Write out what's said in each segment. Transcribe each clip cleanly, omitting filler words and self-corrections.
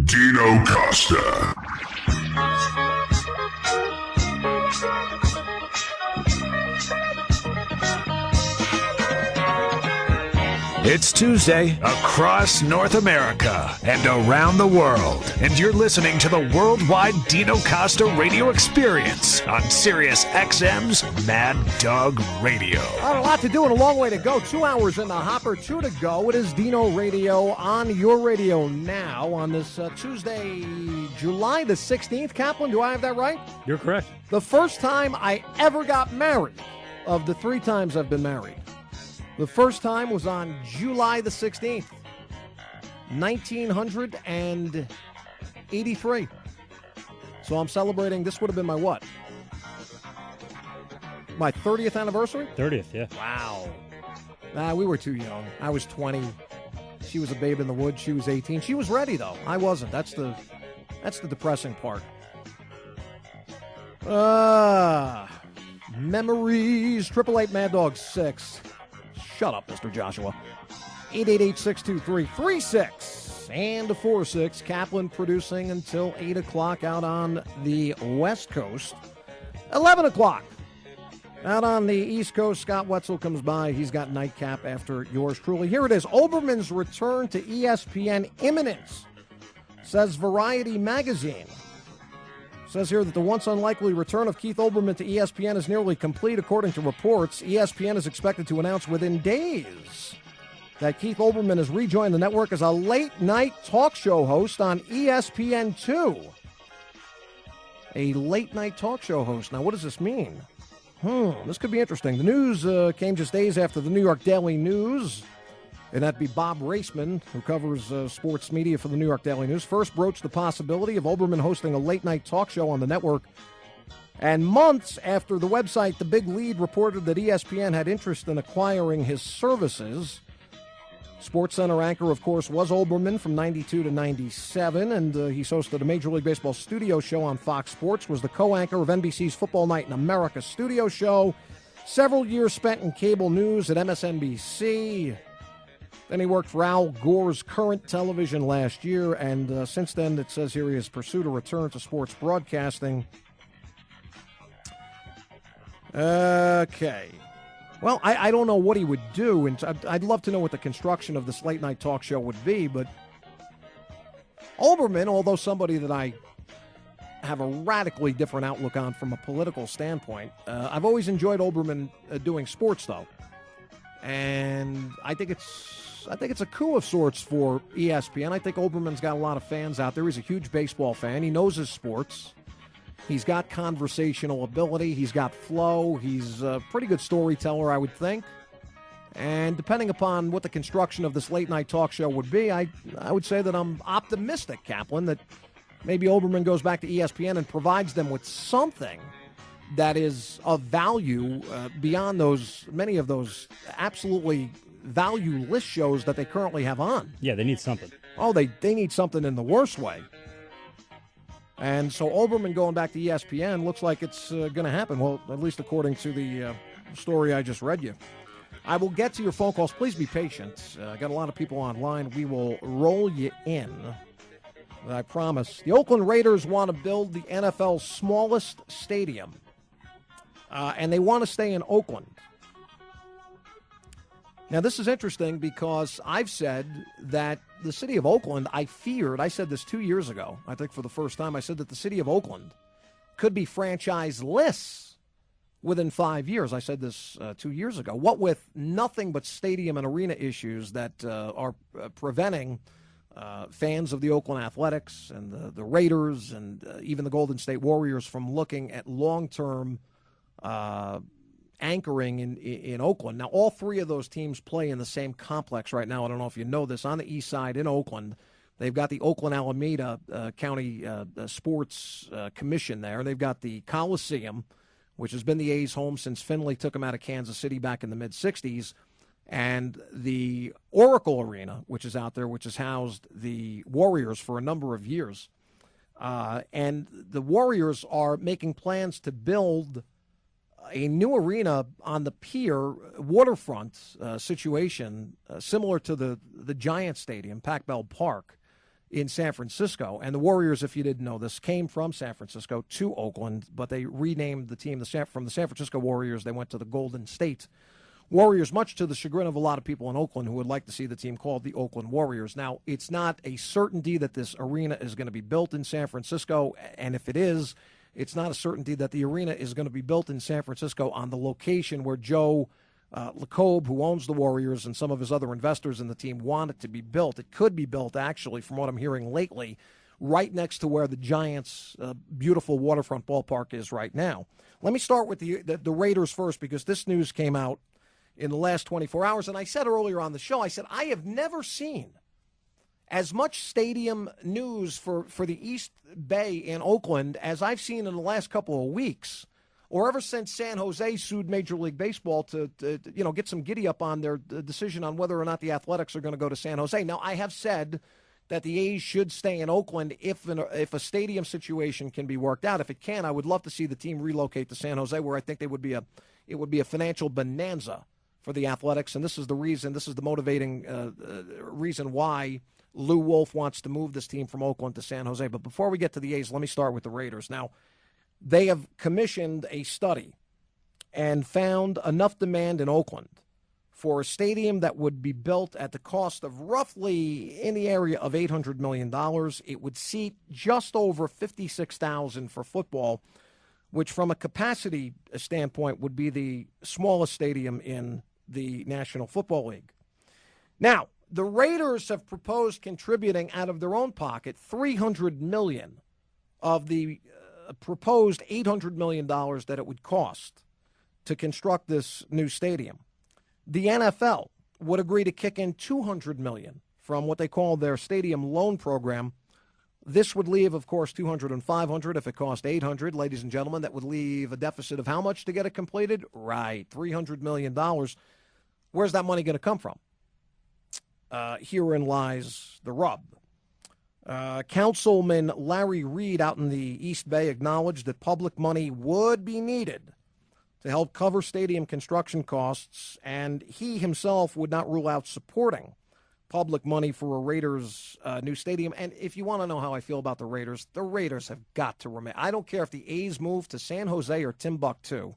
Dino Costa. It's Tuesday across North America and around the world, and you're listening to the worldwide Dino Costa radio experience on Sirius XM's Mad Dog Radio. All right, a lot to do and a long way to go. 2 hours in the hopper, 2 to go. It is Dino Radio on your radio now on this Tuesday, July the 16th. Kaplan, do I have that right? You're correct. The first time I ever got married, of the 3 times I've been married. The first time was on July the 16th, 1983. So I'm celebrating, this would have been my what? My 30th anniversary? 30th, yeah. Wow. We were too young. I was 20. She was a babe in the woods. She was 18. She was ready, though. I wasn't. That's the depressing part. Memories. 888 Mad Dog 6. Shut up, Mr. Joshua. 888-623-36 and 46. Kaplan producing until 8 o'clock out on the West Coast. 11 o'clock out on the East Coast. Scott Wetzel comes by. He's got nightcap after yours truly. Here it is. Olbermann's return to ESPN imminent, says Variety magazine. Says here that the once unlikely return of Keith Olbermann to ESPN is nearly complete, according to reports. ESPN is expected to announce within days that Keith Olbermann has rejoined the network as a late-night talk show host on ESPN2. A late-night talk show host. Now, what does this mean? This could be interesting. The news came just days after the New York Daily News, and that'd be Bob Raceman, who covers sports media for the New York Daily News, first broached the possibility of Olbermann hosting a late-night talk show on the network. And months after the website The Big Lead reported that ESPN had interest in acquiring his services, SportsCenter anchor, of course, was Olbermann from 92 to 97, and he's hosted a Major League Baseball studio show on Fox Sports, was the co-anchor of NBC's Football Night in America studio show, several years spent in cable news at MSNBC. Then he worked for Al Gore's Current Television last year, and since then, it says here he has pursued a return to sports broadcasting. Okay. Well, I don't know what he would do, and I'd love to know what the construction of this late-night talk show would be, but Olbermann, although somebody that I have a radically different outlook on from a political standpoint, I've always enjoyed Olbermann doing sports, though. And I think it's a coup of sorts for ESPN. I think Olbermann's got a lot of fans out there. He's a huge baseball fan. He knows his sports. He's got conversational ability. He's got flow. He's a pretty good storyteller, I would think. And depending upon what the construction of this late-night talk show would be, I would say that I'm optimistic, Kaplan, that maybe Olbermann goes back to ESPN and provides them with something that is of value beyond many of those absolutely valueless shows that they currently have on. Yeah, they need something. Oh, they need something in the worst way. And so Olbermann going back to ESPN looks like it's going to happen. Well, at least according to the story I just read you. I will get to your phone calls. Please be patient. I got a lot of people online. We will roll you in. I promise. The Oakland Raiders want to build the NFL's smallest stadium. And they want to stay in Oakland. Now, this is interesting because I've said that the city of Oakland, I said this 2 years ago, I think for the first time, I said that the city of Oakland could be franchise-less within 5 years. I said this 2 years ago. What with nothing but stadium and arena issues that are preventing fans of the Oakland Athletics and the Raiders and even the Golden State Warriors from looking at long-term anchoring in Oakland. Now, all 3 of those teams play in the same complex right now. I don't know if you know this. On the east side in Oakland, they've got the Oakland Alameda County Sports Commission there. They've got the Coliseum, which has been the A's home since Finley took them out of Kansas City back in the mid-'60s, and the Oracle Arena, which is out there, which has housed the Warriors for a number of years. And the Warriors are making plans to build a new arena on the pier waterfront situation, similar to the Giants Stadium, Pac Bell Park. in San Francisco. And the Warriors, if you didn't know this, came from San Francisco to Oakland, but they renamed the team from the San Francisco Warriors. They went to the Golden State Warriors, much to the chagrin of a lot of people in Oakland who would like to see the team called the Oakland Warriors. Now, it's not a certainty that this arena is going to be built in San Francisco, and if it is, it's not a certainty that the arena is going to be built in San Francisco on the location where Joe LeCobe, who owns the Warriors, and some of his other investors in the team want it to be built. It could be built, actually, from what I'm hearing lately, right next to where the Giants' beautiful waterfront ballpark is right now. Let me start with the Raiders first, because this news came out in the last 24 hours. And I said earlier on the show, I said, I have never seen as much stadium news for the East Bay in Oakland as I've seen in the last couple of weeks, or ever since San Jose sued Major League Baseball to get some giddy up on their decision on whether or not the Athletics are going to go to San Jose. Now, I have said that the A's should stay in Oakland if a stadium situation can be worked out. If it can, I would love to see the team relocate to San Jose, where I think it would be a financial bonanza for the Athletics, and this is the motivating reason why Lou Wolf wants to move this team from Oakland to San Jose. But before we get to the A's, let me start with the Raiders. Now, they have commissioned a study and found enough demand in Oakland for a stadium that would be built at the cost of roughly in the area of $800 million. It would seat just over 56,000 for football, which from a capacity standpoint would be the smallest stadium in the National Football League. Now, the Raiders have proposed contributing out of their own pocket $300 million of the proposed $800 million that it would cost to construct this new stadium. The NFL would agree to kick in $200 million from what they call their stadium loan program. This would leave, of course, $200 and $500 if it cost $800. Ladies and gentlemen, that would leave a deficit of how much to get it completed? Right, $300 million. Where's that money going to come from? Herein lies the rub. Councilman Larry Reed out in the East Bay acknowledged that public money would be needed to help cover stadium construction costs, and he himself would not rule out supporting public money for a Raiders new stadium. And if you want to know how I feel about the Raiders have got to remain. I don't care if the A's move to San Jose or Timbuktu,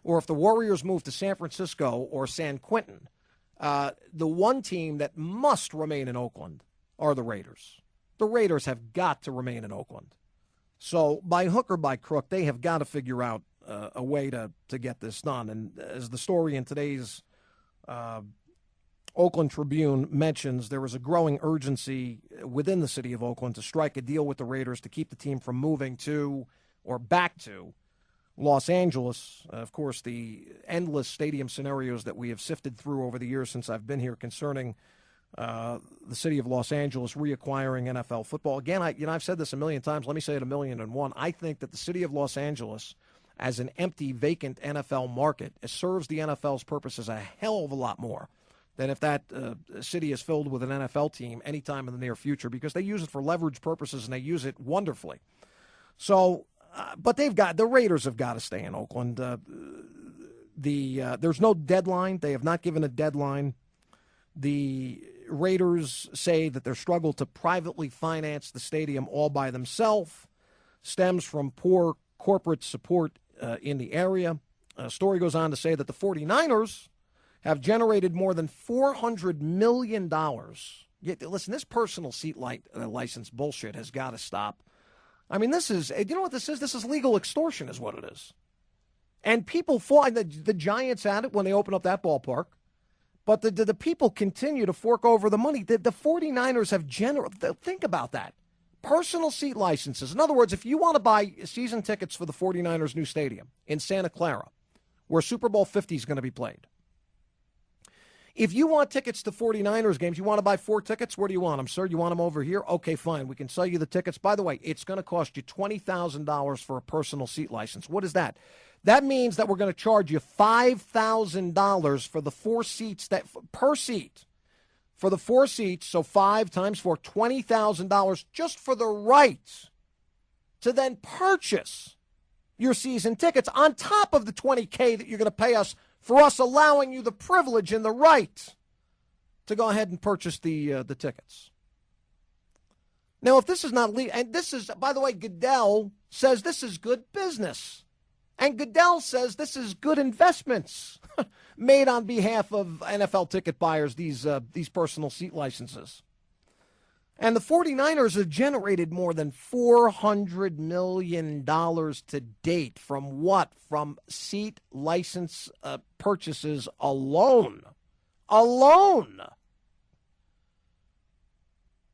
or if the Warriors move to San Francisco or San Quentin. The one team that must remain in Oakland are the Raiders. The Raiders have got to remain in Oakland. So by hook or by crook, they have got to figure out a way to get this done. And as the story in today's Oakland Tribune mentions, there is a growing urgency within the city of Oakland to strike a deal with the Raiders to keep the team from moving to or back to Los Angeles. Of course, the endless stadium scenarios that we have sifted through over the years since I've been here concerning the city of Los Angeles reacquiring NFL football. Again, I've said this a million times. Let me say it 1,000,001. I think that the city of Los Angeles, as an empty, vacant NFL market, it serves the NFL's purposes a hell of a lot more than if that city is filled with an NFL team anytime in the near future, because they use it for leverage purposes and they use it wonderfully. So, but the Raiders have got to stay in Oakland. There's no deadline. They have not given a deadline. The Raiders say that their struggle to privately finance the stadium all by themselves stems from poor corporate support in the area. A story goes on to say that the 49ers have generated more than $400 million. Listen, this personal seat license bullshit has got to stop. I mean, this is, you know what this is? This is legal extortion is what it is. And people fought, the Giants had it when they opened up that ballpark. But the people continue to fork over the money. The 49ers have think about that. Personal seat licenses. In other words, if you want to buy season tickets for the 49ers' new stadium in Santa Clara, where Super Bowl 50 is going to be played, if you want tickets to 49ers games, you want to buy 4 tickets, where do you want them, sir? You want them over here? Okay, fine. We can sell you the tickets. By the way, it's going to cost you $20,000 for a personal seat license. What is that? That means that we're going to charge you $5,000 for the 4 seats per seat. For the 4 seats, so 5 times 4, $20,000 just for the right to then purchase your season tickets on top of the $20K that you're going to pay us for us allowing you the privilege and the right to go ahead and purchase the tickets. Now, if this is not legal, and this is, by the way, Goodell says this is good business. And Goodell says this is good investments made on behalf of NFL ticket buyers, these personal seat licenses. And the 49ers have generated more than $400 million to date from what? From seat license purchases alone. Alone!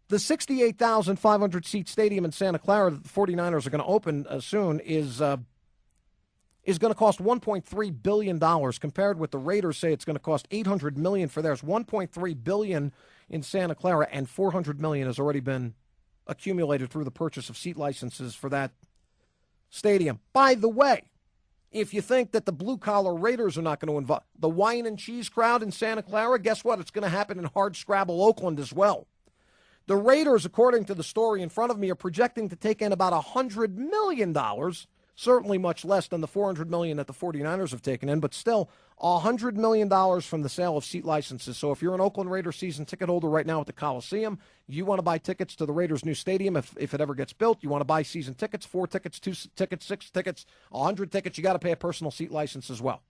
The 68,500 seat stadium in Santa Clara that the 49ers are going to open soon is going to cost $1.3 billion, compared with the Raiders say it's going to cost $800 million for theirs. $1.3 billion in Santa Clara, and $400 million has already been accumulated through the purchase of seat licenses for that stadium. By the way, if you think that the blue-collar Raiders are not going to invite the wine and cheese crowd in Santa Clara, guess what? It's going to happen in hardscrabble Oakland as well. The Raiders, according to the story in front of me, are projecting to take in about $100 million, certainly much less than the $400 million that the 49ers have taken in, but still $100 million from the sale of seat licenses. So if you're an Oakland Raiders season ticket holder right now at the Coliseum, you want to buy tickets to the Raiders' new stadium if it ever gets built, you want to buy season tickets, 4 tickets, 2 tickets, 6 tickets, 100 tickets, you got to pay a personal seat license as well.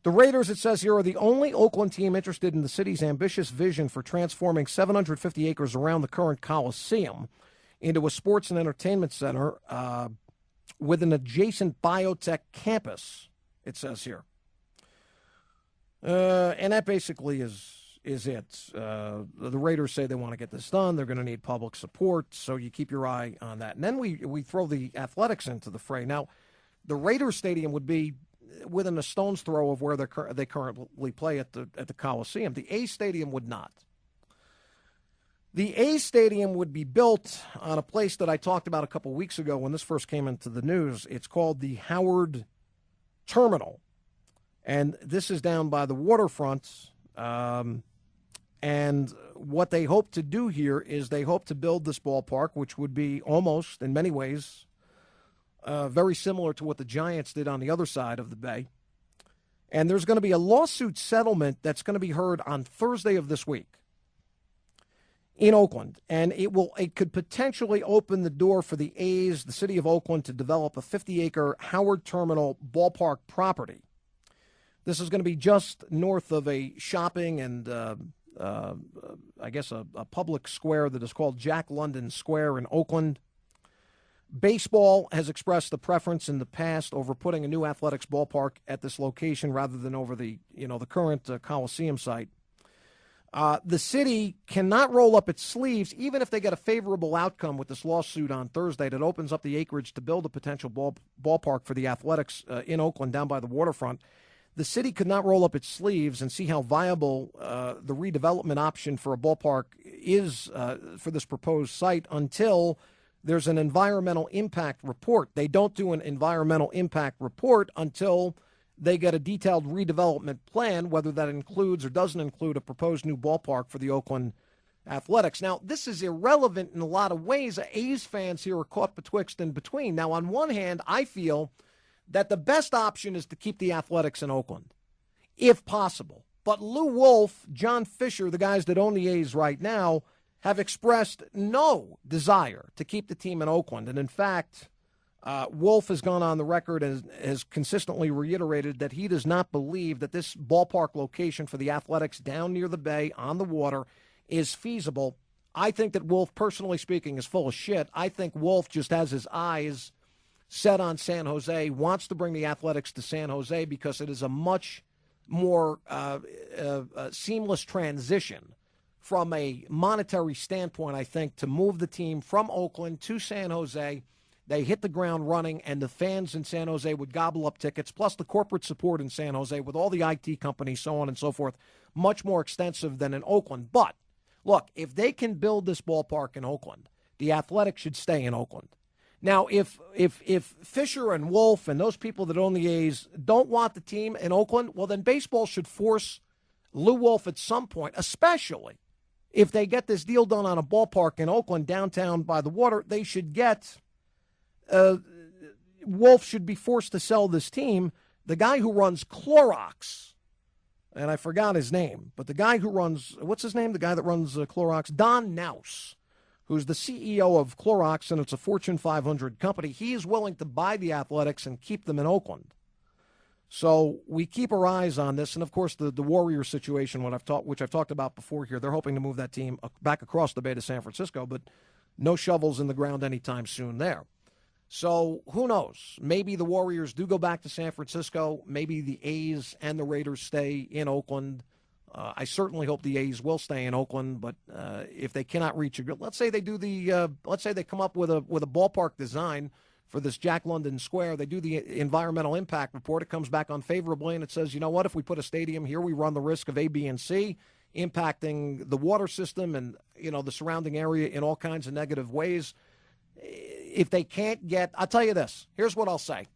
The Raiders, it says here, are the only Oakland team interested in the city's ambitious vision for transforming 750 acres around the current Coliseum into a sports and entertainment center with an adjacent biotech campus, it says here. And that basically is it. The Raiders say they want to get this done. They're going to need public support, so you keep your eye on that. And then we throw the Athletics into the fray. Now, the Raiders Stadium would be within a stone's throw of where they currently play at the Coliseum. The A Stadium would not. The A Stadium would be built on a place that I talked about a couple weeks ago when this first came into the news. It's called the Howard Terminal, and this is down by the waterfront. And what they hope to do here is they hope to build this ballpark, which would be almost, in many ways, very similar to what the Giants did on the other side of the bay. And there's going to be a lawsuit settlement that's going to be heard on Thursday of this week in Oakland. And it could potentially open the door for the A's, the city of Oakland, to develop a 50-acre Howard Terminal ballpark property. This is going to be just north of a shopping and, I guess, a public square that is called Jack London Square in Oakland. Baseball has expressed the preference in the past over putting a new athletics ballpark at this location rather than over the current Coliseum site. The city cannot roll up its sleeves, even if they get a favorable outcome with this lawsuit on Thursday that opens up the acreage to build a potential ballpark for the Athletics in Oakland down by the waterfront. The city could not roll up its sleeves and see how viable the redevelopment option for a ballpark is for this proposed site until there's an environmental impact report. They don't do an environmental impact report until they get a detailed redevelopment plan, whether that includes or doesn't include a proposed new ballpark for the Oakland Athletics. Now, this is irrelevant in a lot of ways. A's fans here are caught betwixt and between. Now, on one hand, I feel that the best option is to keep the Athletics in Oakland, if possible. But Lou Wolf, John Fisher, the guys that own the A's right now, have expressed no desire to keep the team in Oakland. And in fact, Wolf has gone on the record and has consistently reiterated that he does not believe that this ballpark location for the Athletics down near the bay on the water is feasible. I think that Wolf, personally speaking, is full of shit. I think Wolf just has his eyes set on San Jose, wants to bring the Athletics to San Jose because it is a much more seamless transition from a monetary standpoint, I think, to move the team from Oakland to San Jose. They hit the ground running, and the fans in San Jose would gobble up tickets, plus the corporate support in San Jose with all the IT companies, so on and so forth, much more extensive than in Oakland. But, look, if they can build this ballpark in Oakland, the Athletics should stay in Oakland. Now, if Fisher and Wolf and those people that own the A's don't want the team in Oakland, well, then baseball should force Lou Wolf at some point, especially if they get this deal done on a ballpark in Oakland, downtown by the water, they should get Wolf should be forced to sell this team. The guy who runs Clorox and I forgot his name, but the guy who runs, what's his name? The guy that runs Clorox, Don Naus, who's the CEO of Clorox, and it's a Fortune 500 company. He is willing to buy the Athletics and keep them in Oakland. So we keep our eyes on this, and of course the Warriors situation, which I've talked about before here, they're hoping to move that team back across the bay to San Francisco, but no shovels in the ground anytime soon there. So who knows? Maybe the Warriors do go back to San Francisco. Maybe the A's and the Raiders stay in Oakland. I certainly hope the A's will stay in Oakland, but if they cannot reach let's say they do let's say they come up with a ballpark design for this Jack London Square. They do the environmental impact report. It comes back unfavorably, and it says, you know what, if we put a stadium here, we run the risk of A, B, and C impacting the water system and, the surrounding area in all kinds of negative ways. If they can't I'll tell you this. Here's what I'll say.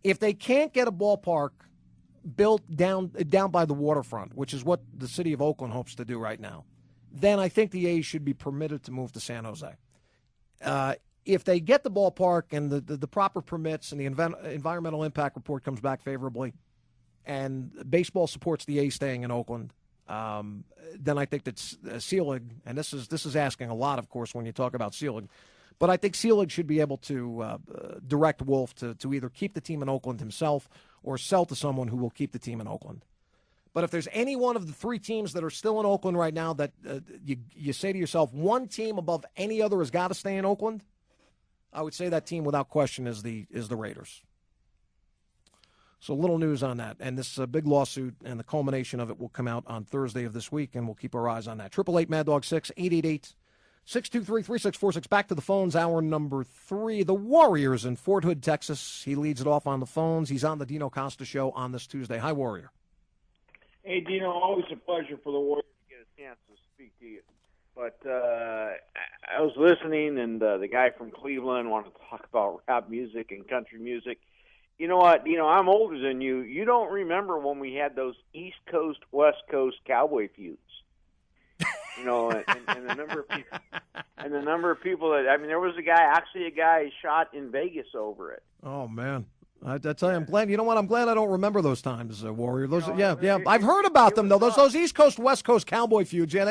If they can't get a ballpark built down by the waterfront, which is what the city of Oakland hopes to do right now, then I think the A's should be permitted to move to San Jose. If they get the ballpark and the proper permits and the environmental impact report comes back favorably and baseball supports the A's staying in Oakland, then I think that Seelig, and this is asking a lot, of course, when you talk about Seelig, but I think Seelig should be able to direct Wolf to either keep the team in Oakland himself or sell to someone who will keep the team in Oakland. But if there's any one of the three teams that are still in Oakland right now that you say to yourself, one team above any other has got to stay in Oakland, I would say that team without question is the Raiders. So little news on that. And this big lawsuit and the culmination of it will come out on Thursday of this week, and we'll keep our eyes on that. 888-MAD-DOG-6, 888-623-3646. Back to the phones, hour number 3. The Warriors in Fort Hood, Texas. He leads it off on the phones. He's on the Dino Costa Show on this Tuesday. Hi, Warrior. Hey, Dino, always a pleasure for the Warriors to get a chance to speak to you. But I was listening, and the guy from Cleveland wanted to talk about rap music and country music. You know what? I'm older than you. You don't remember when we had those East Coast, West Coast cowboy feuds. And the number of people that, there was a guy shot in Vegas over it. Oh, man. I tell you, I'm glad. You know what? I'm glad I don't remember those times, Warrior. I've heard about them though. Those East Coast, West Coast cowboy feuds. Yeah,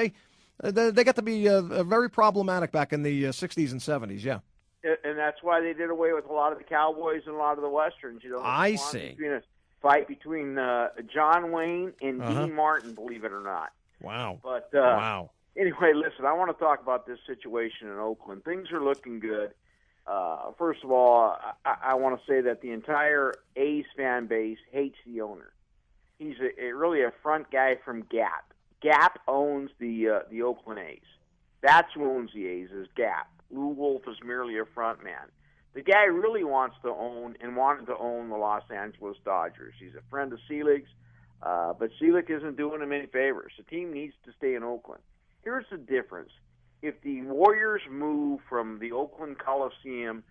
they got to be very problematic back in the 60s and 70s. Yeah, and that's why they did away with a lot of the cowboys and a lot of the westerns. I see. A fight between John Wayne and Dean Martin, believe it or not. Wow. But wow. Anyway, listen, I want to talk about this situation in Oakland. Things are looking good. First of all, I want to say that the entire A's fan base hates the owner. He's really a front guy from Gap. Gap owns the Oakland A's. That's who owns the A's is Gap. Lou Wolf is merely a front man. The guy really wanted to own the Los Angeles Dodgers. He's a friend of Selig's, but Selig isn't doing him any favors. The team needs to stay in Oakland. Here's the difference. If the Warriors move from the Oakland Coliseum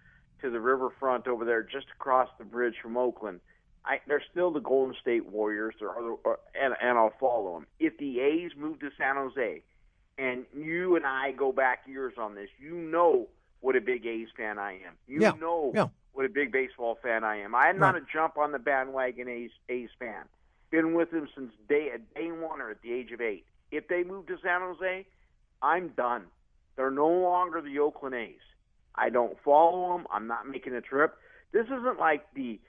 to the riverfront over there just across the bridge from Oakland, they're still the Golden State Warriors, and I'll follow them. If the A's move to San Jose, and you and I go back years on this, you know what a big A's fan I am. You know what a big baseball fan I am. I'm not a jump on the bandwagon A's fan. Been with them since day one or at the age of 8. If they move to San Jose, I'm done. They're no longer the Oakland A's. I don't follow them. I'm not making a trip. This isn't like the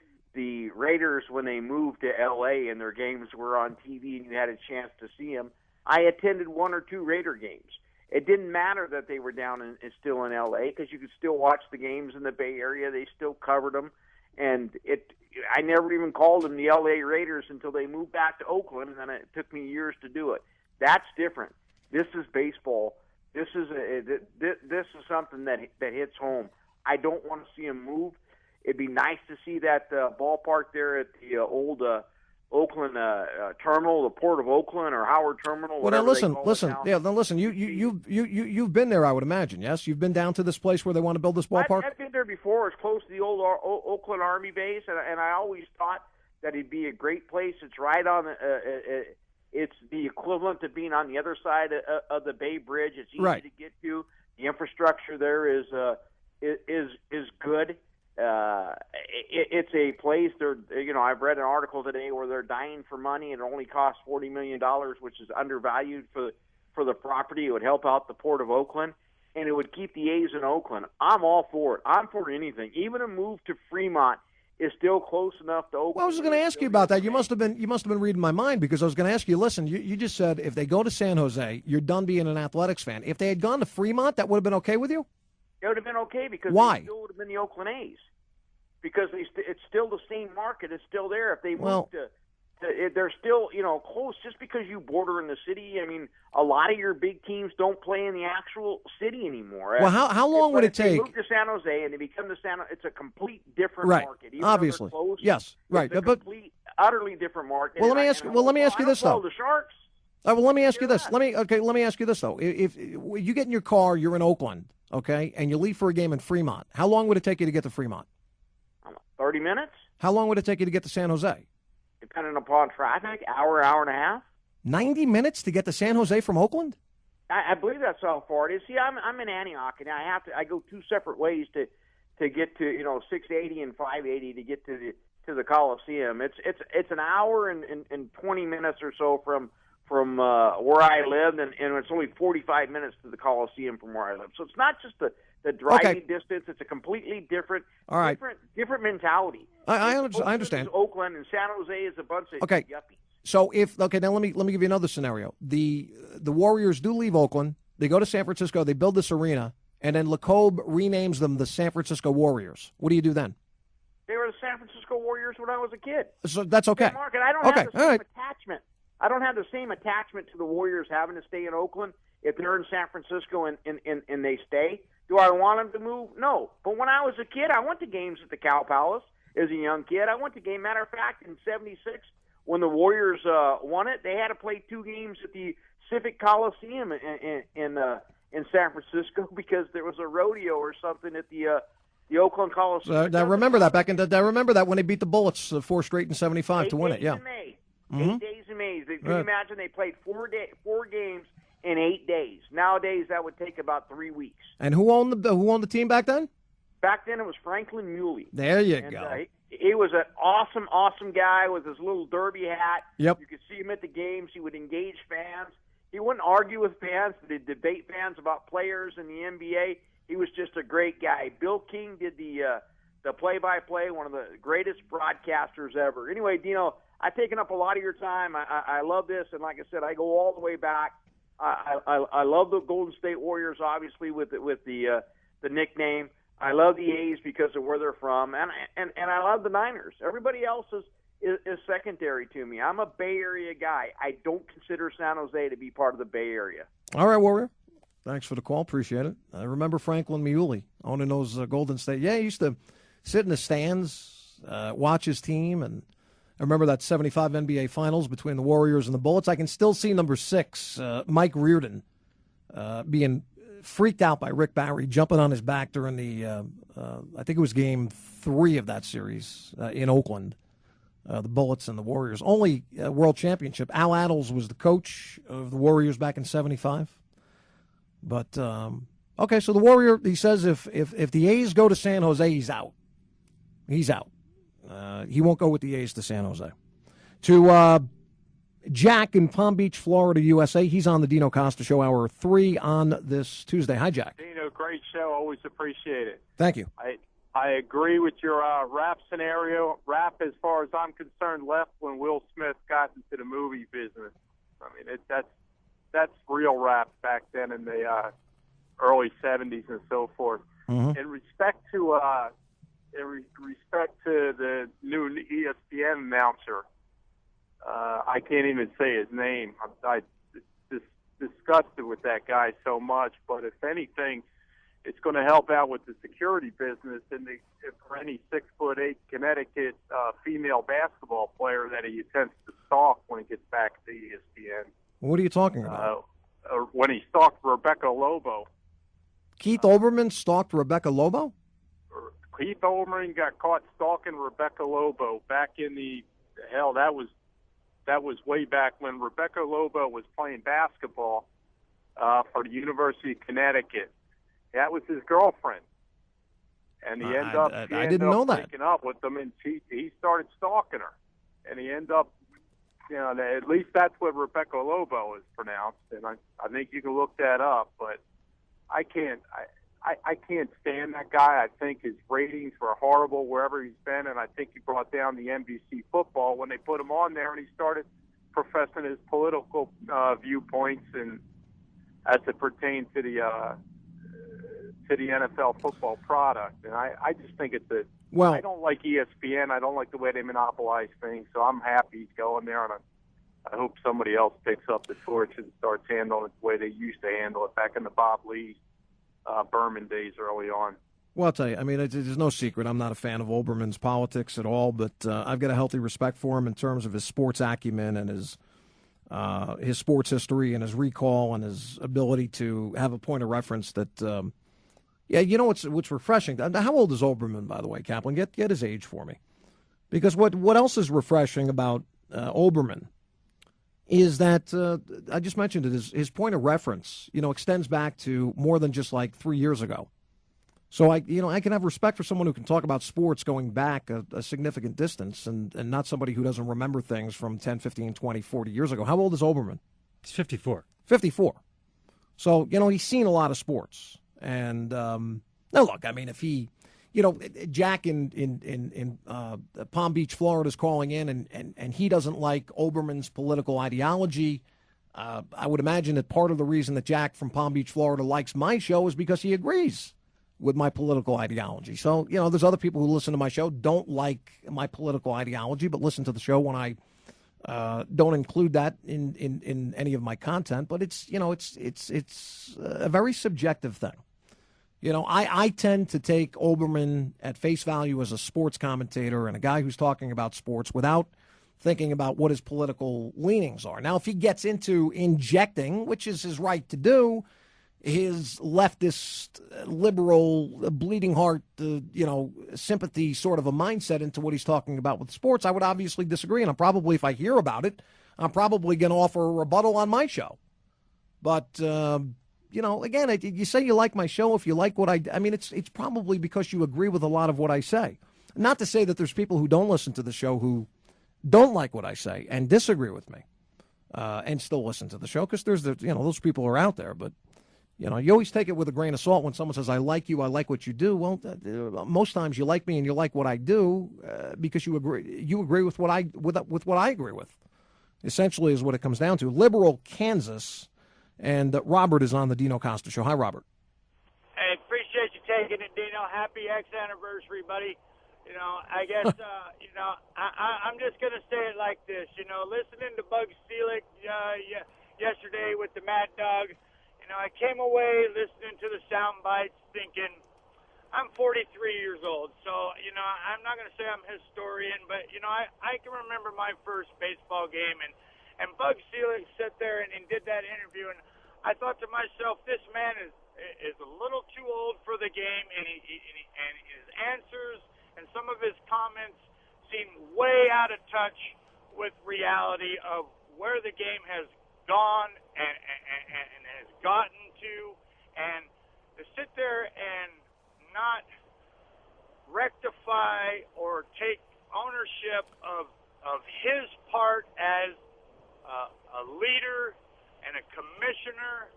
Raiders when they moved to L.A. and their games were on TV and you had a chance to see them. I attended 1 or 2 Raider games. It didn't matter that they were down and still in L.A. because you could still watch the games in the Bay Area. They still covered them. And I never even called them the L.A. Raiders until they moved back to Oakland, and then it took me years to do it. That's different. This is baseball. This is something that hits home. I don't want to see them move. It'd be nice to see that ballpark there at the old Oakland terminal, the Port of Oakland or Howard Terminal. Well, now listen. Yeah, now listen. You've been there, I would imagine. Yes, you've been down to this place where they want to build this ballpark. I've been there before. It's close to the old Oakland Army base, and I always thought that it'd be a great place. It's right on it's the equivalent to being on the other side of the Bay Bridge. It's easy to get to. The infrastructure there is good. It's a place. I've read an article today where they're dying for money. It only costs $40 million, which is undervalued for the property. It would help out the Port of Oakland, and it would keep the A's in Oakland. I'm all for it. I'm for anything. Even a move to Fremont is still close enough to Oakland. Well, I was going to ask you about that. You must have been reading my mind, because I was going to ask you. Listen, you just said if they go to San Jose, you're done being an athletics fan. If they had gone to Fremont, that would have been okay with you? It would have been okay, because why? They still would have been the Oakland A's. Because it's still the same market. It's still there. If they move they're still, close. Just because you border in the city, I mean, a lot of your big teams don't play in the actual city anymore. Well, how long would it take? They move to San Jose and they become it's a complete different right. market. Even Obviously, close, yes, right. It's a complete, utterly different market. Well, let me ask you this though. The Sharks. Well, let me ask you this. Let me ask you this though. If you get in your car, you're in Oakland, okay, and you leave for a game in Fremont, how long would it take you to get to Fremont? 30 minutes. How long would it take you to get to San Jose? Depending upon traffic, hour and a half. 90 minutes to get to San Jose from Oakland? I believe that's how far it is. See, I'm in Antioch, and I go two separate ways to get to 680 and 580 to get to the Coliseum. It's an hour and 20 minutes or so from where I live, and it's only 45 minutes to the Coliseum from where I live. So it's not just the driving distance. It's a completely different, different mentality. I understand. Oakland and San Jose is a bunch of yuppies. So now let me give you another scenario. The Warriors do leave Oakland. They go to San Francisco. They build this arena, and then LeCobe renames them the San Francisco Warriors. What do you do then? They were the San Francisco Warriors when I was a kid. So that's okay. Market. I don't have the same attachment. I don't have the same attachment to the Warriors having to stay in Oakland if they're in San Francisco and they stay. Do I want them to move? No. But when I was a kid, I went to games at the Cow Palace as a young kid. I went to game. Matter of fact, in '76, when the Warriors won it, they had to play 2 games at the Civic Coliseum in San Francisco because there was a rodeo or something at the Oakland Coliseum. I remember that I remember that when they beat the Bullets 4 straight in '75 to win it. Yeah. 8 days in May. Can you imagine they played 4 games in 8 days? Nowadays, that would take about 3 weeks. And who owned the team back then? Back then, it was Franklin Muley. There you go. He was an awesome guy with his little derby hat. Yep. You could see him at the games. He would engage fans. He wouldn't argue with fans. He'd debate fans about players in the NBA. He was just a great guy. Bill King did the play-by-play, one of the greatest broadcasters ever. Anyway, Dino, I've taken up a lot of your time. I love this, and like I said, I go all the way back. I love the Golden State Warriors, obviously, with the nickname. I love the A's because of where they're from, and I love the Niners. Everybody else is secondary to me. I'm a Bay Area guy. I don't consider San Jose to be part of the Bay Area. All right, Warrior. Thanks for the call. Appreciate it. I remember Franklin Muley owning those Golden State. Yeah, he used to sit in the stands, watch his team, and I remember that '75 NBA Finals between the Warriors and the Bullets. I can still see number 6, Mike Reardon, being freaked out by Rick Barry, jumping on his back during the, I think it was Game 3 of that series in Oakland. The Bullets and the Warriors. Only world championship. Al Attles was the coach of the Warriors back in '75. But, okay, so the Warrior, he says if the A's go to San Jose, he's out. He's out. He won't go with the A's to San Jose. To Jack in Palm Beach, Florida, USA. He's on the Dino Costa Show, Hour 3 on this Tuesday. Hi, Jack. Dino, great show. Always appreciate it. Thank you. I agree with your rap scenario. Rap, as far as I'm concerned, left when Will Smith got into the movie business. I mean, that's real rap back then in the early '70s and so forth. Mm-hmm. In respect to the new ESPN announcer, I can't even say his name. I disgusted with that guy so much. But if anything, it's going to help out with the security business and for any 6'8" Connecticut female basketball player that he attempts to stalk when he gets back to ESPN. What are you talking about? When he stalked Rebecca Lobo. Keith Olbermann stalked Rebecca Lobo? Keith Olbermann got caught stalking Rebecca Lobo back in that was way back when Rebecca Lobo was playing basketball for the University of Connecticut. That was his girlfriend. and I didn't know that. breaking up with them, and he started stalking her, and he ended up, at least that's what Rebecca Lobo is pronounced, and I think you can look that up, but I can't stand that guy. I think his ratings were horrible wherever he's been, and I think he brought down the NBC football when they put him on there, and he started professing his political viewpoints and as it pertains to the NFL football product. And I just think I don't like ESPN. I don't like the way they monopolize things, so I'm happy he's going there, and I hope somebody else picks up the torch and starts handling it the way they used to handle it back in the Bob Lee Berman days early on. Well, I'll tell you, I mean, there's no secret. I'm not a fan of Olbermann's politics at all, but I've got a healthy respect for him in terms of his sports acumen and his sports history and his recall and his ability to have a point of reference that, what's refreshing. How old is Olbermann, by the way, Kaplan? Get his age for me. Because what else is refreshing about Olbermann is that, I just mentioned it, his point of reference, extends back to more than just like 3 years ago. So I can have respect for someone who can talk about sports going back a significant distance and not somebody who doesn't remember things from 10, 15, 20, 40 years ago. How old is Olbermann? He's 54. 54. So, he's seen a lot of sports. And now look, I mean, if he, Jack in Palm Beach, Florida is calling in and he doesn't like Olbermann's political ideology, I would imagine that part of the reason that Jack from Palm Beach, Florida likes my show is because he agrees with my political ideology. So, there's other people who listen to my show, don't like my political ideology, but listen to the show when I don't include that in any of my content. But it's a very subjective thing. I tend to take Olbermann at face value as a sports commentator and a guy who's talking about sports without thinking about what his political leanings are. Now, if he gets into injecting, which is his right to do, his leftist, liberal, bleeding heart, sympathy sort of a mindset into what he's talking about with sports, I would obviously disagree. And I'm probably, if I hear about it, I'm probably going to offer a rebuttal on my show. But, again, you say you like my show. If you like what I mean, it's probably because you agree with a lot of what I say. Not to say that there's people who don't listen to the show who don't like what I say and disagree with me and still listen to the show, because there's those people are out there. But you always take it with a grain of salt when someone says, I like you, I like what you do. Well, most times you like me and you like what I do because you agree with what I agree with. Essentially is what it comes down to. Liberal Kansas, and Robert is on the Dino Costa Show. Hi, Robert. Hey, appreciate you taking it, Dino. Happy X-anniversary, buddy. I guess, I'm just going to say it like this. Listening to Bug Selig yesterday with the Mad Dog, I came away listening to the sound bites thinking, I'm 43 years old, so, I'm not going to say I'm a historian, but, I can remember my first baseball game, and Bug Selig sat there and did that interview, and I thought to myself, this man is a little too old for the game, and his answers and some of his comments seem way out of touch with reality of where the game has gone and has gotten to, and to sit there and not rectify or take ownership of his part as a leader and a commissioner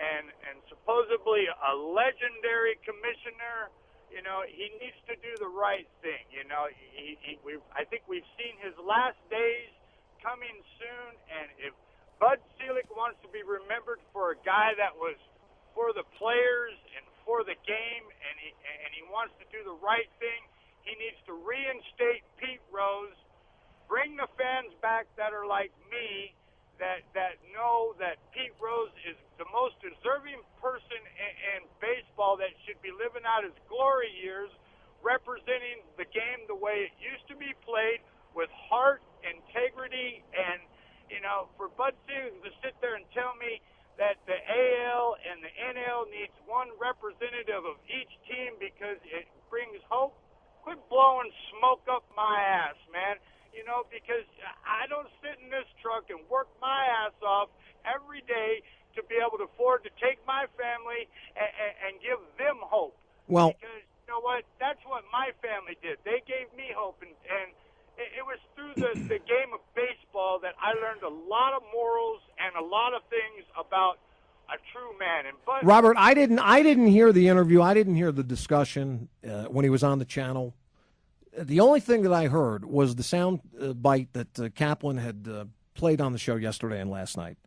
and supposedly a legendary commissioner. He needs to do the right thing. I think we've seen his last days coming soon, and if Bud Selig wants to be remembered for a guy that was for the players and for the game, and he wants to do the right thing, he needs to reinstate Pete Rose, bring the fans back that are like me, that know that Pete Rose is the most deserving person in baseball that should be living out his glory years, representing the game the way it used to be played, with heart, integrity, and for Bud Selig to sit there and tell me that the AL and the NL needs one representative of each team because it brings hope, quit blowing smoke up my ass, man. Because I don't sit in this truck and work my ass off every day to be able to afford to take my family and give them hope. Well, because you know what? my family did. They gave me hope, and it was through the game of baseball that I learned a lot of morals and a lot of things about a true man. And Bud, Robert, I didn't hear the interview. I didn't hear the discussion when he was on the channel. The only thing that I heard was the sound bite that Kaplan had played on the show yesterday and last night.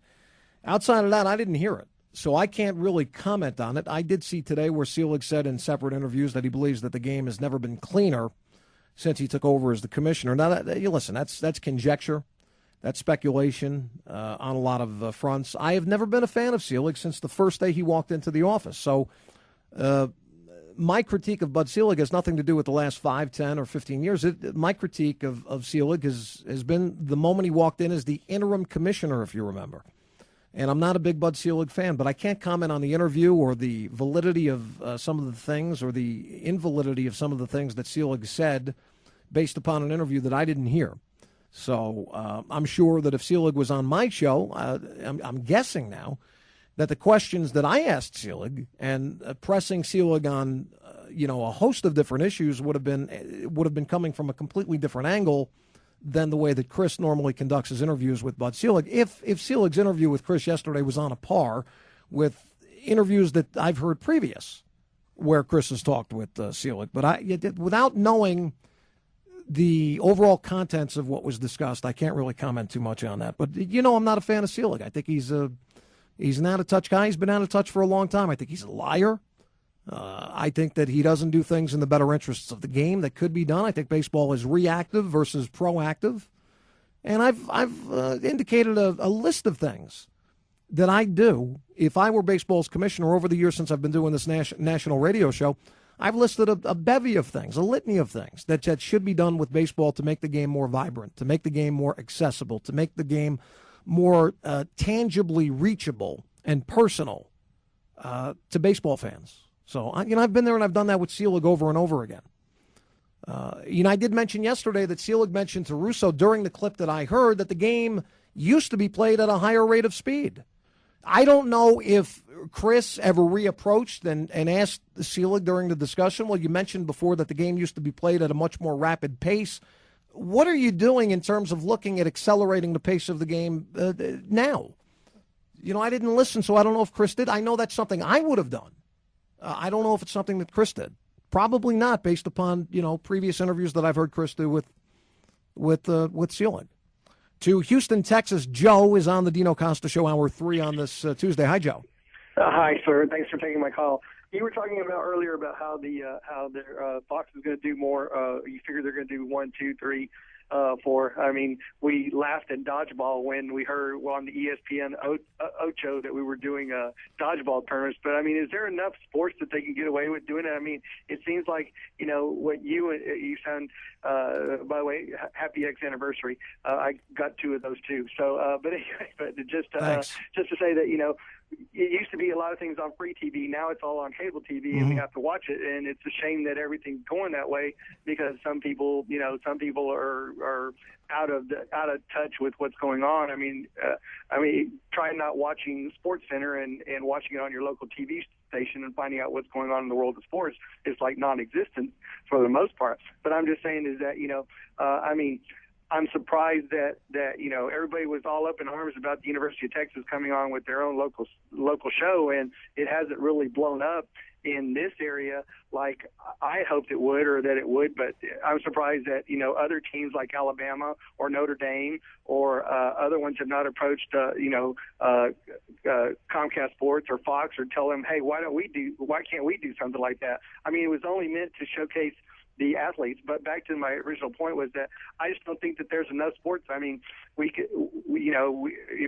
Outside of that, I didn't hear it, so I can't really comment on it. I did see today where Selig said in separate interviews that he believes that the game has never been cleaner since he took over as the commissioner. Now, listen, that's conjecture. That's speculation on a lot of fronts. I have never been a fan of Selig since the first day he walked into the office. So my critique of Bud Selig has nothing to do with the last 5, 10, or 15 years. My critique of Selig has been the moment he walked in as the interim commissioner, if you remember. And I'm not a big Bud Selig fan, but I can't comment on the interview or the validity of some of the things or the invalidity of some of the things that Selig said based upon an interview that I didn't hear. So I'm sure that if Selig was on my show, I'm guessing now that the questions that I asked Selig and pressing Selig on a host of different issues would have been coming from a completely different angle than the way that Chris normally conducts his interviews with Bud Selig. If Selig's interview with Chris yesterday was on a par with interviews that I've heard previous where Chris has talked with Selig, but without knowing the overall contents of what was discussed, I can't really comment too much on that. But, I'm not a fan of Selig. I think he's an out-of-touch guy. He's been out of touch for a long time. I think he's a liar. I think that he doesn't do things in the better interests of the game that could be done. I think baseball is reactive versus proactive. And I've indicated a list of things that I do if I were baseball's commissioner over the years since I've been doing this national radio show. I've listed a bevy of things, a litany of things that should be done with baseball to make the game more vibrant, to make the game more accessible, to make the game more tangibly reachable and personal to baseball fans. So, I've been there and I've done that with Selig over and over again. I did mention yesterday that Selig mentioned to Russo during the clip that I heard that the game used to be played at a higher rate of speed. I don't know if Chris ever reapproached and asked Selig during the discussion, well, you mentioned before that the game used to be played at a much more rapid pace. What are you doing in terms of looking at accelerating the pace of the game now? I didn't listen, so I don't know if Chris did. I know that's something I would have done. I don't know if it's something that Chris did. Probably not, based upon, previous interviews that I've heard Chris do with Selig. To Houston, Texas, Joe is on the Dino Costa Show, Hour 3 on this Tuesday. Hi, Joe. Hi, sir. Thanks for taking my call. You were talking about earlier about how Fox is going to do more. You figure they're going to do 1, 2, 3, 4. I mean, we laughed at dodgeball when we heard on the ESPN Ocho that we were doing dodgeball tournaments. But I mean, is there enough sports that they can get away with doing it? I mean, it seems like what you sound. By the way, happy X anniversary. I got 2 of those too. So, but anyway, but just to say that it used to be a lot of things on free TV. Now it's all on cable TV, and we have to watch it. And it's a shame that everything's going that way because some people are out of touch with what's going on. I mean, try not watching Sports Center and watching it on your local TV station and finding out what's going on in the world of sports is like non-existent for the most part. But I'm just saying is that I'm surprised that everybody was all up in arms about the University of Texas coming on with their own local show, and it hasn't really blown up in this area like I hoped it would or that it would. But I'm surprised that other teams like Alabama or Notre Dame or other ones have not approached Comcast Sports or Fox or tell them, hey, why can't we do something like that? I mean, it was only meant to showcase the athletes, but back to my original point was that I just don't think that there's enough sports. I mean, if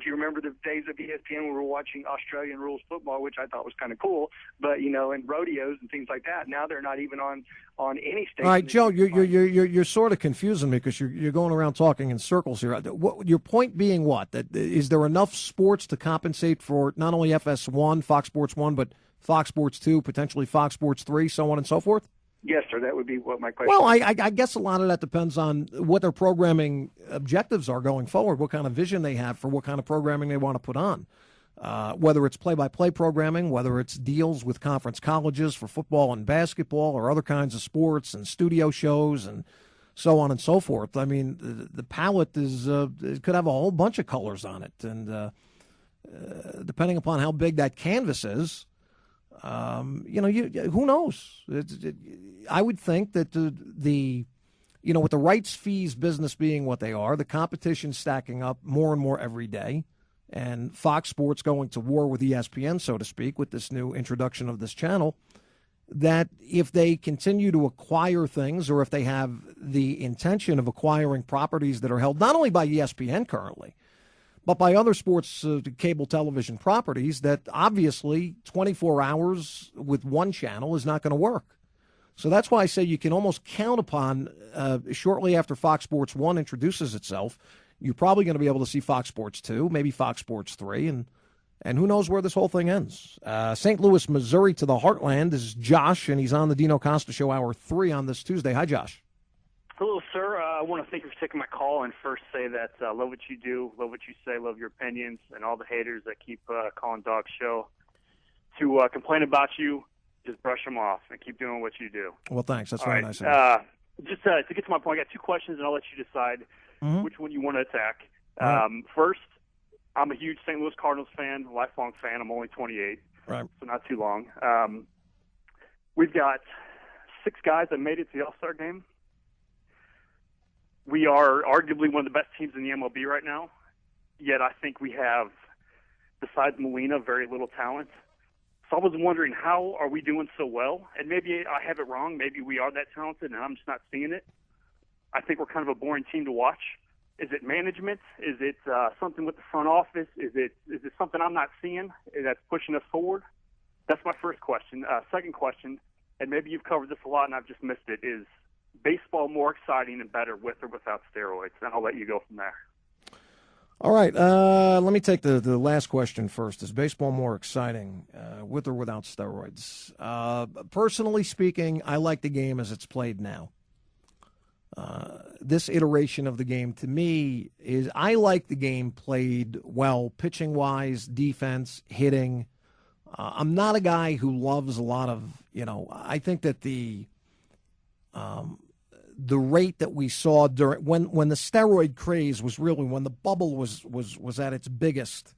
you remember the days of ESPN, we were watching Australian rules football, which I thought was kind of cool, but and rodeos and things like that. Now they're not even on any station. All right, Joe, you're sort of confusing me because you're going around talking in circles here. Your point being what? That is there enough sports to compensate for not only FS1, Fox Sports 1, but Fox Sports 2, potentially Fox Sports 3, so on and so forth? Yes, sir. That would be what my question Well, I guess a lot of that depends on what their programming objectives are going forward, what kind of vision they have for what kind of programming they want to put on. whether it's play-by-play programming, whether it's deals with conference colleges for football and basketball or other kinds of sports and studio shows and so on and so forth. I mean, the palette it could have a whole bunch of colors on it. And depending upon how big that canvas is, who knows? I would think that with the rights fees business being what they are, the competition stacking up more and more every day, and Fox Sports going to war with ESPN, so to speak, with this new introduction of this channel, that if they continue to acquire things or if they have the intention of acquiring properties that are held not only by ESPN currently, but by other sports cable television properties, that obviously 24 hours with one channel is not going to work. So that's why I say you can almost count upon, shortly after Fox Sports 1 introduces itself, you're probably going to be able to see Fox Sports 2, maybe Fox Sports 3, and who knows where this whole thing ends. St. Louis, Missouri to the heartland is Josh, and he's on the Dino Costa Show, Hour 3 on this Tuesday. Hi, Josh. Hello, sir. I want to thank you for taking my call and first say that I love what you do, love what you say, love your opinions, and all the haters that keep calling Dog Show to complain about you, just brush them off and keep doing what you do. Well, thanks. That's all very right. nice. Just to get to my point, I got two questions, and I'll let you decide which one you want to attack. Right. First, I'm a huge St. Louis Cardinals fan, lifelong fan. I'm only 28, right, so not too long. We've got 6 guys that made it to the All-Star game. We are arguably one of the best teams in the MLB right now, yet I think we have, besides Molina, very little talent. So I was wondering, how are we doing so well? And maybe I have it wrong. Maybe we are that talented, and I'm just not seeing it. I think we're kind of a boring team to watch. Is it management? Is it something with the front office? Is it something I'm not seeing that's pushing us forward? That's my first question. Second question, and maybe you've covered this a lot and I've just missed it, is baseball more exciting and better with or without steroids? And I'll let you go from there. All right. Let me take the last question first. Is baseball more exciting with or without steroids? Personally speaking, I like the game as it's played now. This iteration of the game, to me, I like the game played well, pitching-wise, defense, hitting. I'm not a guy who loves a lot of, I think that the rate that we saw during when the steroid craze was really, when the bubble was at its biggest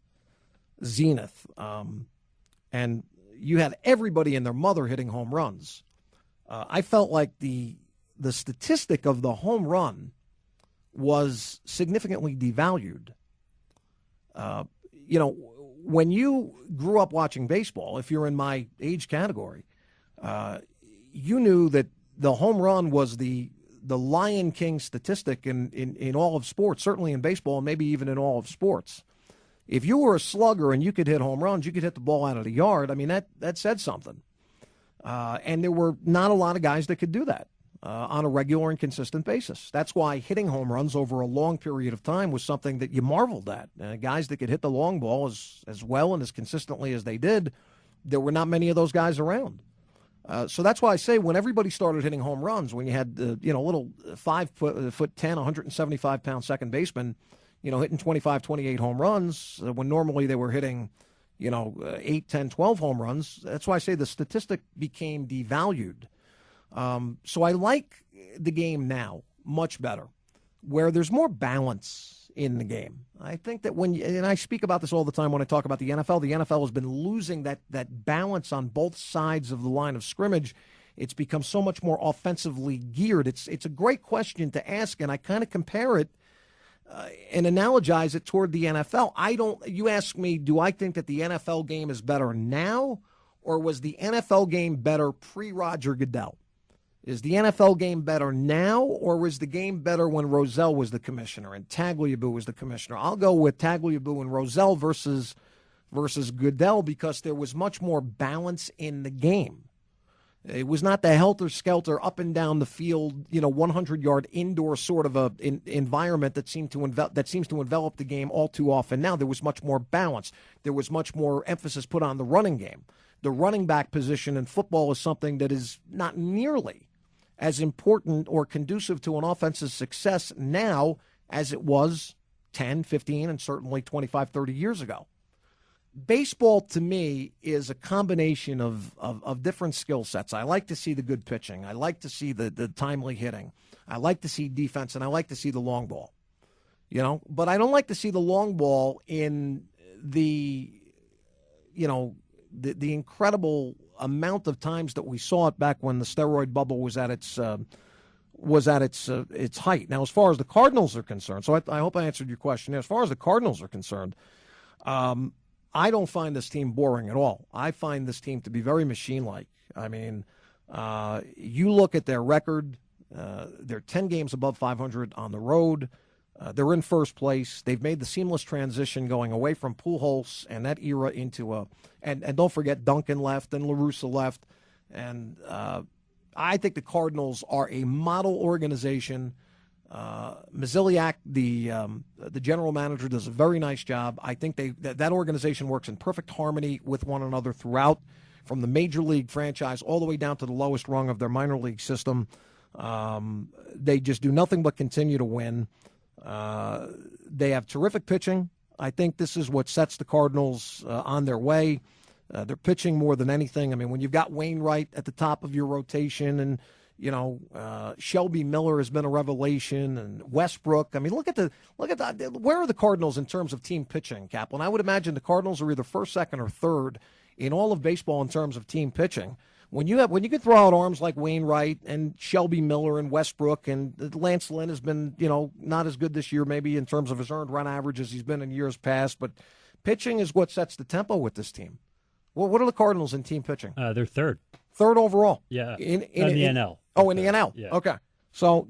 zenith, and you had everybody and their mother hitting home runs. I felt like the statistic of the home run was significantly devalued. When you grew up watching baseball, if you're in my age category, you knew that the home run was the Lion King statistic in all of sports, certainly in baseball, and maybe even in all of sports. If you were a slugger and you could hit home runs, you could hit the ball out of the yard. I mean, that said something. And there were not a lot of guys that could do that on a regular and consistent basis. That's why hitting home runs over a long period of time was something that you marveled at. Guys that could hit the long ball as well and as consistently as they did, there were not many of those guys around. So that's why I say when everybody started hitting home runs, when you had little 5'10", 175-pound second baseman, hitting 25, 28 home runs, when normally they were hitting 8, 10, 12 home runs. That's why I say the statistic became devalued. So I like the game now much better, where there's more balance in the game. I think that and I speak about this all the time when I talk about the NFL has been losing that balance on both sides of the line of scrimmage. It's become so much more offensively geared. It's a great question to ask, and I kind of compare it and analogize it toward the NFL. You ask me, do I think that the NFL game is better now, or was the NFL game better pre-Roger Goodell? Is the NFL game better now, or was the game better when Rozelle was the commissioner and Tagliabue was the commissioner? I'll go with Tagliabue and Rozelle versus Goodell, because there was much more balance in the game. It was not the helter-skelter up and down the field, 100-yard indoor sort of a environment that seems to envelop the game all too often. Now there was much more balance. There was much more emphasis put on the running game. The running back position in football is something that is not nearly as important or conducive to an offense's success now as it was 10, 15, and certainly 25, 30 years ago. baseball to me is a combination of different skill sets. I like to see the good pitching. I like to see the timely hitting. I like to see defense, and I like to see the long ball. But I don't like to see the long ball in the incredible amount of times that we saw it back when the steroid bubble was at its height. Now, as far as the Cardinals are concerned, so I hope I answered your question. As far as the Cardinals are concerned, I don't find this team boring at all. I find this team to be very machine-like. I mean, you look at their record, they're 10 games above 500 on the road. They're in first place. They've made the seamless transition going away from Pujols and that era into and don't forget Duncan left and La Russa left. And I think the Cardinals are a model organization. Maziliak, the general manager, does a very nice job. I think that organization works in perfect harmony with one another throughout, from the major league franchise all the way down to the lowest rung of their minor league system. They just do nothing but continue to win. They have terrific pitching. I think this is what sets the Cardinals on their way. They're pitching more than anything. I mean, when you've got Wainwright at the top of your rotation, and Shelby Miller has been a revelation, and Westbrook. I mean, look at that. Where are the Cardinals in terms of team pitching, Kaplan? I would imagine the Cardinals are either first, second, or third in all of baseball in terms of team pitching. When you can throw out arms like Wainwright and Shelby Miller and Westbrook, and Lance Lynn has been, not as good this year maybe in terms of his earned run average as he's been in years past, but pitching is what sets the tempo with this team. Well, what are the Cardinals in team pitching? They're third. Third overall. Yeah. In the NL. Oh, in the NL. Yeah. Okay. So,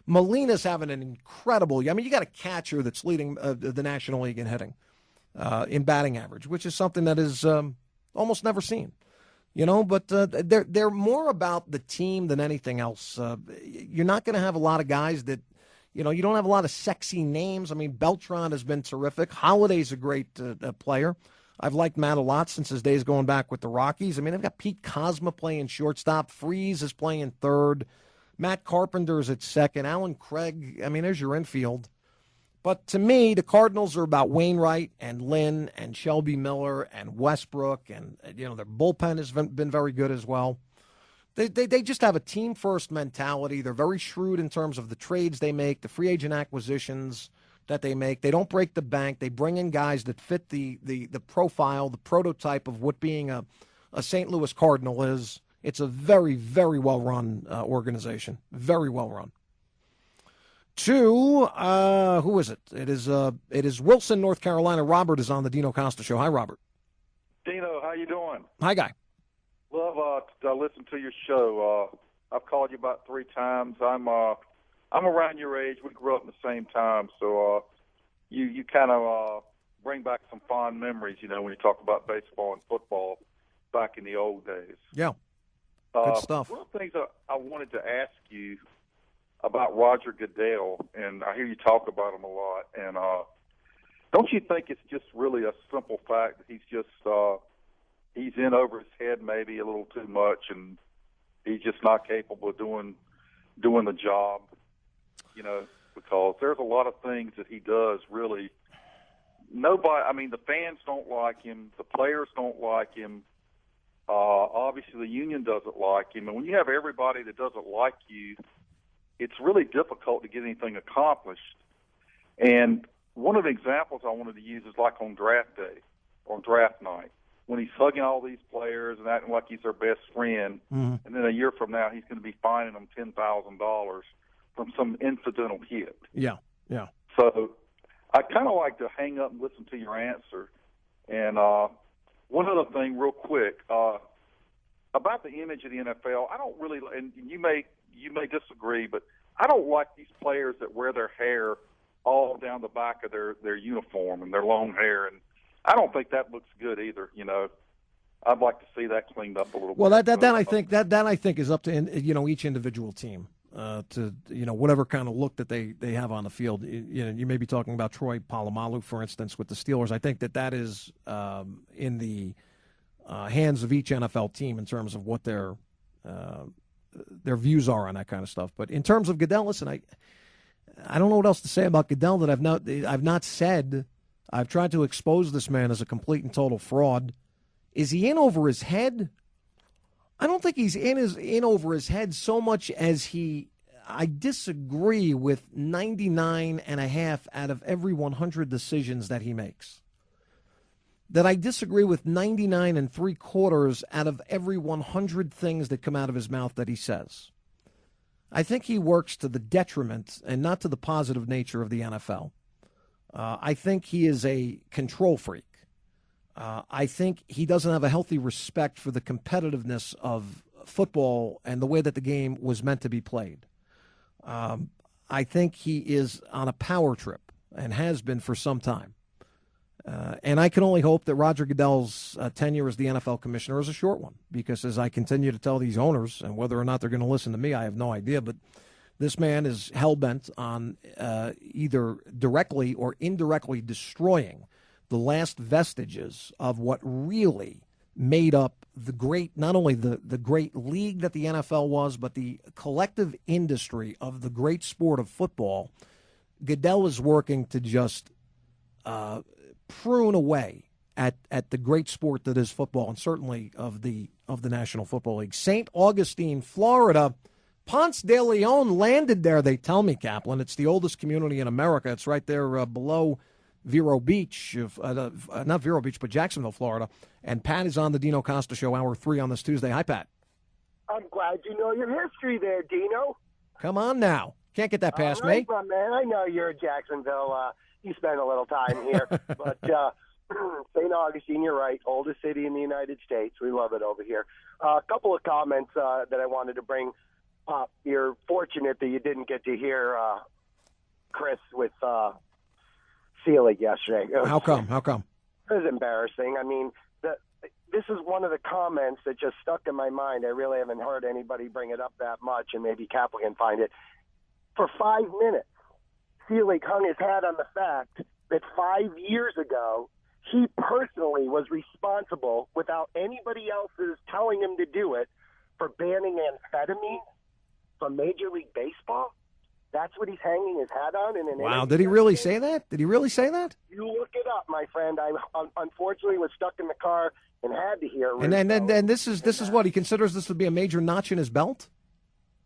Molina's having an incredible – I mean, you got a catcher that's leading the National League in hitting, in batting average, which is something that is almost never seen. But they're more about the team than anything else. You're not going to have a lot of guys that, you don't have a lot of sexy names. I mean, Beltran has been terrific. Holiday's a great player. I've liked Matt a lot since his days going back with the Rockies. I mean, they've got Pete Kozma playing shortstop. Freese is playing third. Matt Carpenter's at second. Alan Craig, I mean, there's your infield. But to me, the Cardinals are about Wainwright and Lynn and Shelby Miller and Westbrook, and their bullpen has been very good as well. They just have a team-first mentality. They're very shrewd in terms of the trades they make, the free agent acquisitions that they make. They don't break the bank. They bring in guys that fit the profile, the prototype of what being a St. Louis Cardinal is. It's a very, very well-run organization. Very well-run. To, who is it? It is Wilson, North Carolina. Robert is on the Dino Costa Show. Hi, Robert. Dino, how you doing? Hi, Guy. Love to listen to your show. I've called you about 3 times. I'm around your age. We grew up in the same time, so you kind of bring back some fond memories, when you talk about baseball and football back in the old days. Yeah, good stuff. One of the things I wanted to ask you about Roger Goodell, and I hear you talk about him a lot, and don't you think it's just really a simple fact that he's in over his head maybe a little too much, and he's just not capable of doing the job, because there's a lot of things that he does really. The fans don't like him, the players don't like him, obviously the union doesn't like him, and when you have everybody that doesn't like you, it's really difficult to get anything accomplished. And one of the examples I wanted to use is like on draft day, on draft night, when he's hugging all these players and acting like he's their best friend, and then a year from now he's going to be fining them $10,000 from some incidental hit. Yeah. So I kind of like to hang up and listen to your answer. And one other thing real quick, about the image of the NFL, I don't really, and you may disagree, but I don't like these players that wear their hair all down the back of their uniform and their long hair, and I don't think that looks good either. I'd like to see that cleaned up a little bit. Well, that I think is up to each individual team to whatever kind of look that they have on the field. You may be talking about Troy Polamalu, for instance, with the Steelers. I think that is in the hands of each NFL team in terms of what their views are on that kind of stuff. But in terms of Goodell, listen, I don't know what else to say about Goodell that I've not said I've tried to expose this man as a complete and total fraud. Is he in over his head? I don't think he's in over his head so much as I disagree with 99.5 out of every 100 decisions that he makes. That I disagree with 99.75 out of every 100 things that come out of his mouth that he says. I think he works to the detriment and not to the positive nature of the NFL. I think he is a control freak. I think he doesn't have a healthy respect for the competitiveness of football and the way that the game was meant to be played. I think he is on a power trip and has been for some time. And I can only hope that Roger Goodell's tenure as the NFL commissioner is a short one, because as I continue to tell these owners, and whether or not they're going to listen to me, I have no idea, but this man is hell-bent on either directly or indirectly destroying the last vestiges of what really made up the great, not only the great league that the NFL was, but the collective industry of the great sport of football. Goodell is working to just prune away at the great sport that is football, and certainly of the National Football League. St. Augustine, Florida. Ponce de Leon landed there, they tell me, Kaplan. It's the oldest community in America. It's right there below Vero Beach, not Vero Beach, but Jacksonville, Florida. And Pat is on the Dino Costa Show, Hour 3 on this Tuesday. Hi, Pat. I'm glad you know your history there, Dino. Come on now. Can't get that past All right, me. my man. I know you're at Jacksonville. You spent a little time here. But St. Augustine, you're right, oldest city in the United States. We love it over here. A couple of comments that I wanted to bring up. You're fortunate that you didn't get to hear Chris with Selig yesterday. How come? It was embarrassing. I mean, this is one of the comments that just stuck in my mind. I really haven't heard anybody bring it up that much, and maybe Kaplan can find it. For 5 minutes, Selig hung his hat on the fact that 5 years ago, he personally was responsible, without anybody else's telling him to do it, for banning amphetamine from Major League Baseball. That's what he's hanging his hat on. Wow, did he really say that? Did he really say that? You look it up, my friend. I unfortunately was stuck in the car and had to hear. And then this is what he considers this to be a major notch in his belt?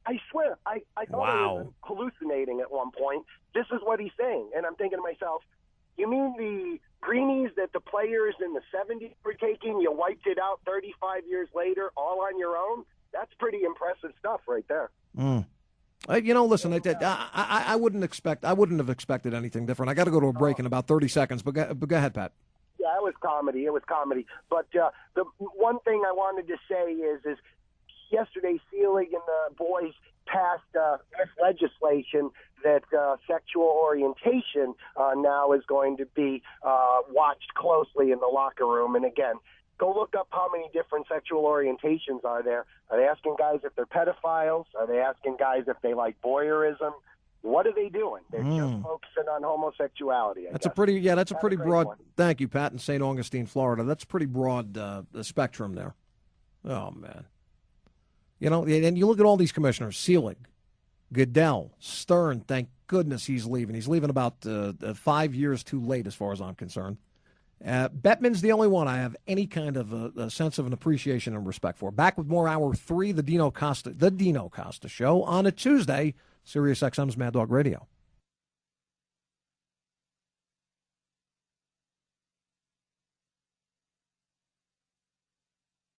I swear, I thought I was hallucinating at one point. This is what he's saying, and I'm thinking to myself, you mean the greenies that the players in the 70s were taking, you wiped it out 35 years later all on your own? That's pretty impressive stuff right there. Listen, I wouldn't have expected anything different. I got to go to a break in about 30 seconds, but go ahead, Pat. Yeah, it was comedy. But the one thing I wanted to say is yesterday Selig and the boys passed legislation that sexual orientation now is going to be watched closely in the locker room. And again, go look up how many different sexual orientations are there. Are they asking guys if they're pedophiles? Are they asking guys if they like voyeurism? What are they doing? They're just focusing on homosexuality. That's a pretty broad. Thank you, Pat, in St. Augustine, Florida. That's a pretty broad spectrum there. Oh man, and you look at all these commissioners: Selig, Goodell, Stern. Thank goodness he's leaving. He's leaving about 5 years too late, as far as I'm concerned. Bettman's the only one I have any kind of a sense of an appreciation and respect for. Back with more Hour 3, the Dino Costa Show on a Tuesday, Sirius XM's Mad Dog Radio.